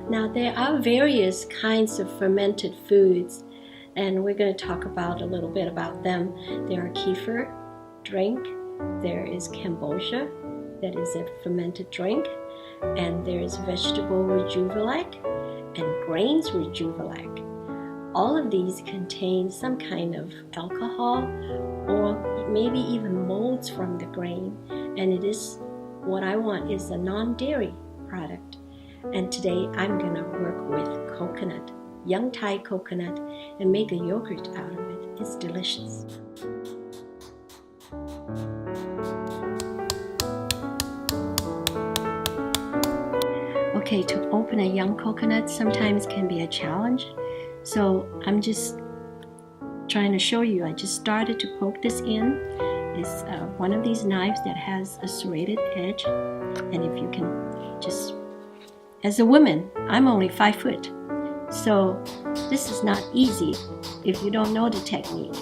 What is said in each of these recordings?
Now there are various kinds of fermented foods, and we're going to talk about a little bit about them. There are kefir drink, there is kombucha, that is a fermented drink, and there is vegetable rejuvenac and grains rejuvenac. All of these contain some kind of alcohol or maybe even molds from the grain, and it is what I want is a non-dairy product. And today I'm going to work with coconut, young Thai coconut, and make a yogurt out of it. It's delicious. Okay, to open a young coconut sometimes can be a challenge. So I'm just trying to show you. I just started to poke this in. It's one of these knives that has a serrated edge. And if you can just, as a woman, I'm only 5 foot. So this is not easy if you don't know the technique.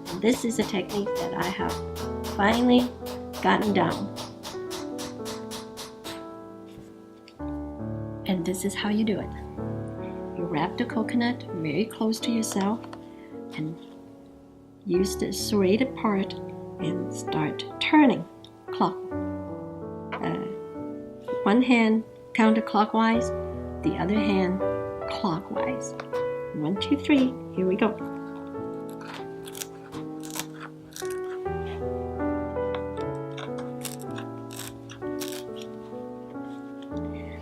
And this is a technique that I have finally gotten down. And this is how you do it. You wrap the coconut very close to yourself and use the serrated part and start turning clock. One hand counterclockwise, the other hand clockwise. 1, 2, 3, here we go.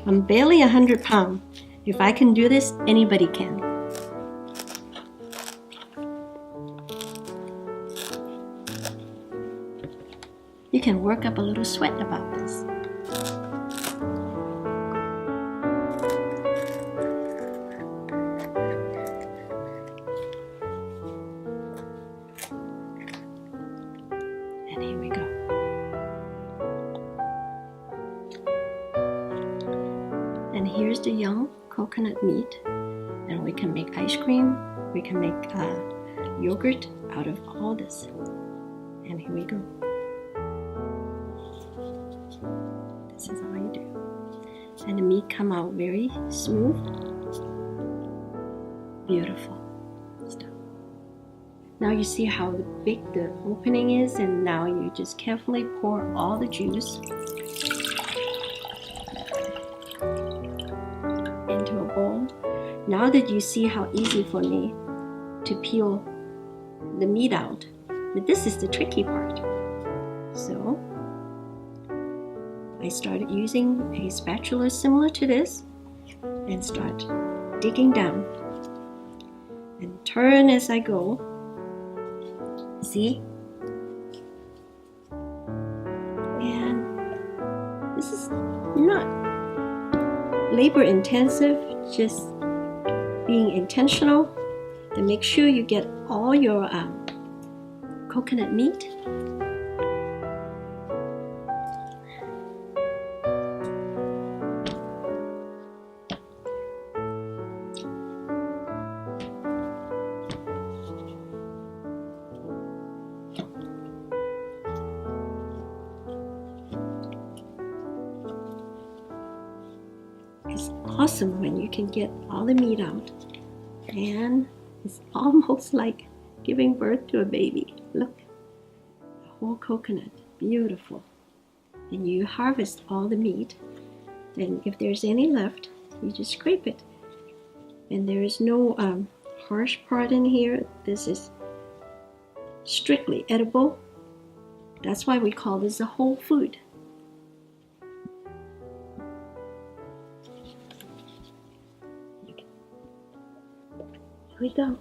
I'm barely 100 pounds. If I can do this, anybody can. You can work up a little sweat about this. And here we go. And here's the young coconut meat, and we can make ice cream, we can make yogurt out of all this. And here we go. This is all you do. And the meat come out very smooth. Beautiful stuff. Now you see how big the opening is, and now you just carefully pour all the juice into a bowl. Now that you see how easy for me to peel the meat out, but this is the tricky part. So I started using a spatula similar to this and start digging down and turn as I go. See? And this is not labor intensive, just being intentional to make sure you get all your coconut meat. It's awesome when you can get all the meat out, and it's almost like giving birth to a baby. Look, the whole coconut, beautiful. And you harvest all the meat, then if there's any left, you just scrape it. And there is no harsh part in here. This is strictly edible. That's why we call this a whole food. Here we go.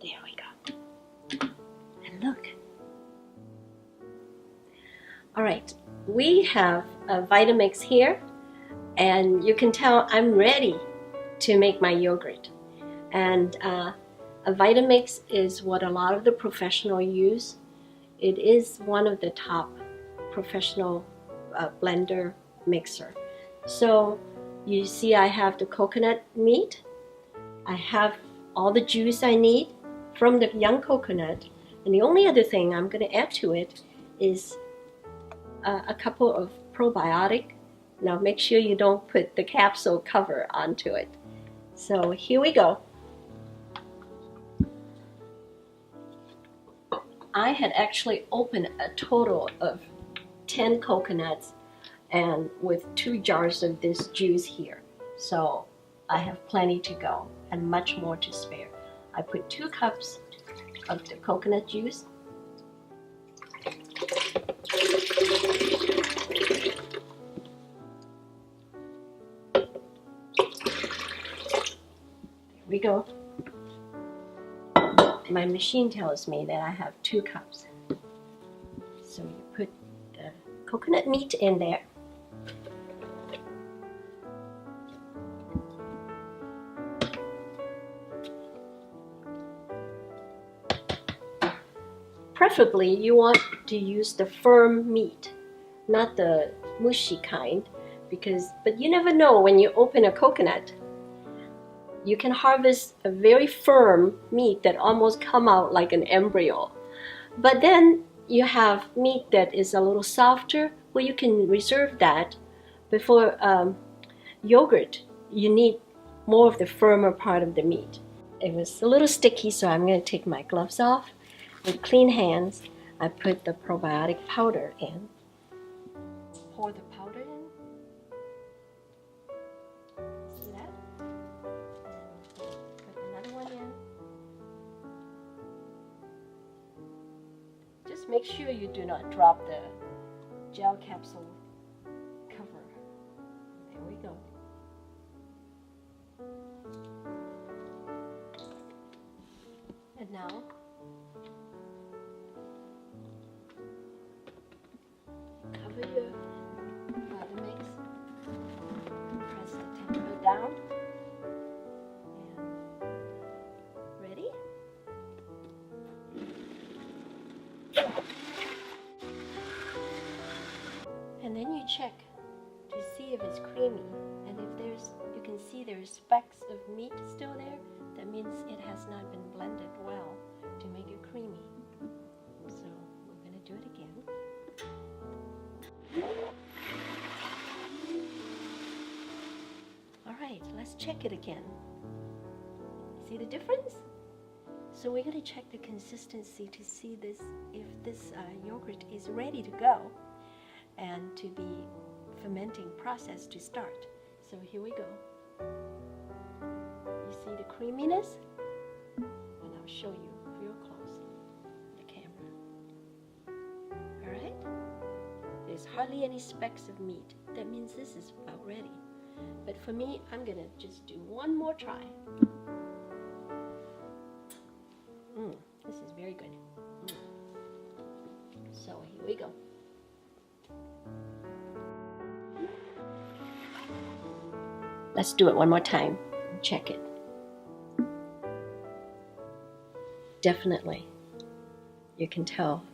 There we go. And look. All right, we have a Vitamix here, and you can tell I'm ready to make my yogurt. And a Vitamix is what a lot of the professionals use. It is one of the top professional blender mixer. So you see I have the coconut meat. I have all the juice I need from the young coconut. And the only other thing I'm going to add to it is a couple of probiotic. Now make sure you don't put the capsule cover onto it. So here we go. I had actually opened a total of 10 coconuts and with 2 jars of this juice here. So I have plenty to go and much more to spare. I put 2 cups of the coconut juice. There we go. My machine tells me that I have 2 cups. So you put the coconut meat in there. Preferably, you want to use the firm meat, not the mushy kind, but you never know when you open a coconut. You can harvest a very firm meat that almost come out like an embryo. But then you have meat that is a little softer, well, you can reserve that. Before yogurt, you need more of the firmer part of the meat. It was a little sticky, so I'm going to take my gloves off. With clean hands, I put the probiotic powder in. Pour the powder in. See that? And put another one in. Just make sure you do not drop the gel capsule cover. There we go. And now, cover your Vitamix, press the temperature down, and ready? And then you check to see if it's creamy, and if you can see there's specks of meat still there, that means it has not been blended well to make it creamy. So we're going to do it again. Alright, let's check it again. See the difference? So we're going to check the consistency to see if this yogurt is ready to go and to be fermenting process to start. So here we go. You see the creaminess? And I'll show you real close the camera. Alright? There's hardly any specks of meat. That means this is about ready. But for me, I'm going to just do one more try. This is very good. So here we go. Let's do it one more time. Check it. Definitely, you can tell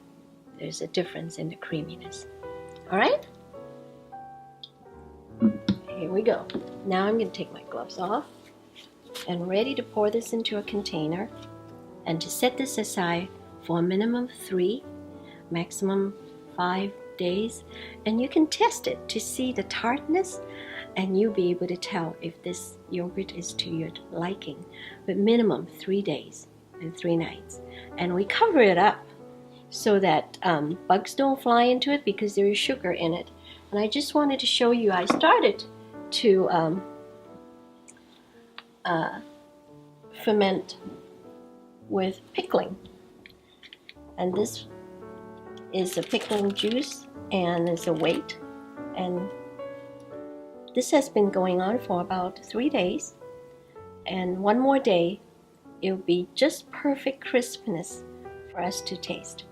there's a difference in the creaminess. All right? Here we go. Now I'm going to take my gloves off and ready to pour this into a container and to set this aside for a minimum of 3, maximum 5 days. And you can test it to see the tartness, and you'll be able to tell if this yogurt is to your liking. But minimum 3 days and 3 nights. And we cover it up so that bugs don't fly into it because there is sugar in it. And I just wanted to show you, I started to ferment with pickling. And this is a pickling juice and it's a weight. And this has been going on for about 3 days. And one more day, it'll be just perfect crispness for us to taste.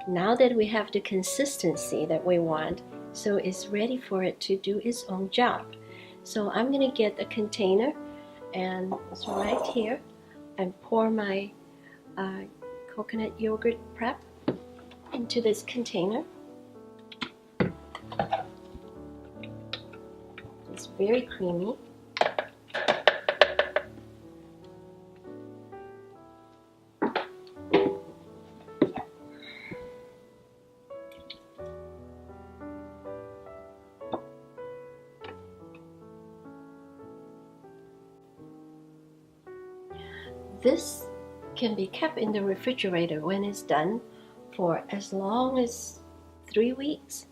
Now that we have the consistency that we want, so it's ready for it to do its own job. So I'm going to get a container, and it's right here, and pour my coconut yogurt prep into this container. It's very creamy. This can be kept in the refrigerator when it's done for as long as 3 weeks,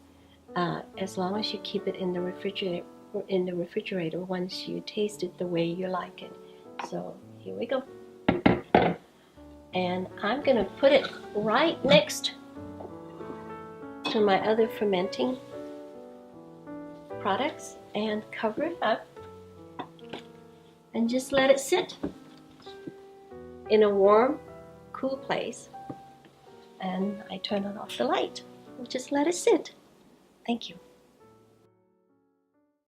as long as you keep it in the refrigerator once you taste it the way you like it. So here we go. And I'm going to put it right next to my other fermenting products and cover it up and just let it sit in a warm, cool place. And I turn on off the light and just let it sit. Thank you.